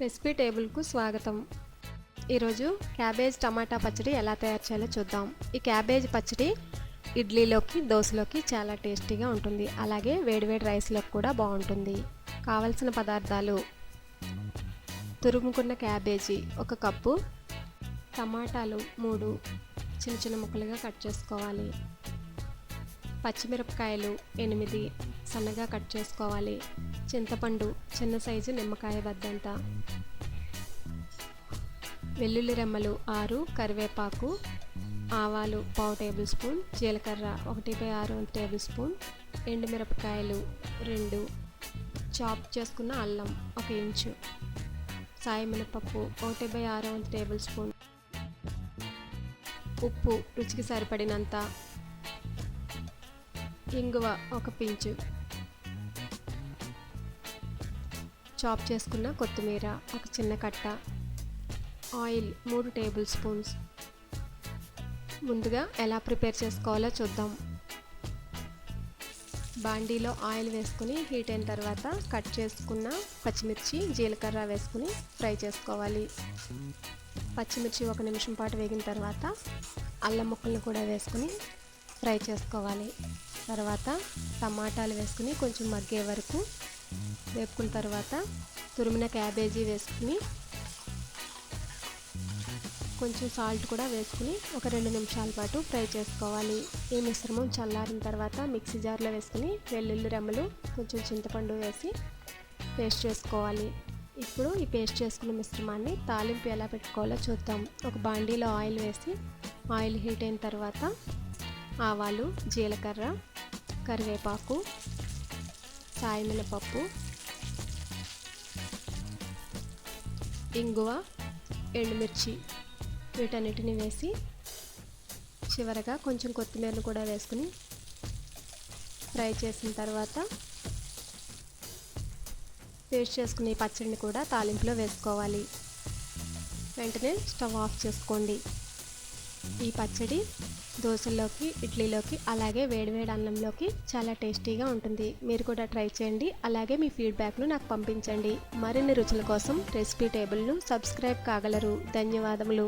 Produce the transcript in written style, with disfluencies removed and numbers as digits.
Recipe టేబుల్కు స్వాగతం. ఈరోజు cabbage టమాటా పచ్చడి ఎలా తయారు చేయాలో చూద్దాం. ఈ క్యాబేజ్ పచ్చడి ఇడ్లీలోకి, దోశలోకి చాలా టేస్టీగా ఉంటుంది. అలాగే వేడివేడి రైస్లోకి కూడా బాగుంటుంది. కావలసిన పదార్థాలు: తురుముకున్న క్యాబేజీ 1 కప్పు, టమాటాలు 3 చిన్న చిన్న ముక్కలుగా కట్ చేసుకోవాలి, పచ్చిమిరపకాయలు 8 సన్నగా కట్ చేసుకోవాలి, చింతపండు చిన్న సైజు నిమ్మకాయ బద్దంత, వెల్లుల్లి రెమ్మలు 6, కరివేపాకు, ఆవాలు 1/2 టేబుల్ స్పూన్, జీలకర్ర 1/6 టేబుల్ స్పూన్, ఎండుమిరపకాయలు 2, చాప్ చేసుకున్న అల్లం 1 ఇంచు, సాయి మినపప్పు 1/6 టేబుల్ స్పూన్, ఉప్పు రుచికి సరిపడినంత, ఇంగువ 1 పించు, చాప్ చేసుకున్న కొత్తిమీర 1 చిన్న కట్ట, ఆయిల్ 3 టేబుల్ స్పూన్స్. ముందుగా ఎలా ప్రిపేర్ చేసుకోవాలో చూద్దాం. బాండీలో ఆయిల్ వేసుకుని హీట్ అయిన తర్వాత కట్ చేసుకున్న పచ్చిమిర్చి, జీలకర్ర వేసుకుని ఫ్రై చేసుకోవాలి. పచ్చిమిర్చి 1 నిమిషం పాటు వేగిన తర్వాత అల్లం ముక్కలను కూడా వేసుకుని ఫ్రై చేసుకోవాలి. తర్వాత టమాటాలు వేసుకుని కొంచెం మగ్గే వరకు వేపుకున్న తర్వాత తురిమిన క్యాబేజీ వేసుకుని కొంచెం సాల్ట్ కూడా వేసుకుని ఒక 2 నిమిషాల పాటు ఫ్రై చేసుకోవాలి. ఈ మిశ్రమం చల్లారిన తర్వాత మిక్సీ జార్లో వేసుకుని వెల్లుల్లి రెమ్మలు, కొంచెం చింతపండు వేసి పేస్ట్ చేసుకోవాలి. ఇప్పుడు ఈ పేస్ట్ చేసుకున్న మిశ్రమాన్ని తాలింపు ఎలా పెట్టుకోవాలో చూద్దాం. ఒక బాండీలో ఆయిల్ వేసి ఆయిల్ హీట్ అయిన తర్వాత ఆవాలు, జీలకర్ర, కరివేపాకు, సాయి మినపప్పు, ఇంగువ, ఎండుమిర్చి వీటన్నిటిని వేసి చివరగా కొంచెం కొత్తిమీరను కూడా వేసుకుని ఫ్రై చేసిన తర్వాత పేస్ట్ చేసుకుని పచ్చడిని కూడా తాలింపులో వేసుకోవాలి. వెంటనే స్టవ్ ఆఫ్ చేసుకోండి. ఈ పచ్చడి దోశల్లోకి, ఇడ్లీలోకి, అలాగే వేడివేడి అన్నంలోకి చాలా టేస్టీగా ఉంటుంది. మీరు కూడా ట్రై చేయండి. అలాగే మీ ఫీడ్బ్యాక్ను నాకు పంపించండి. మరిన్ని రుచుల కోసం రెసిపీ టేబుల్ను సబ్స్క్రైబ్ కాగలరు. ధన్యవాదములు.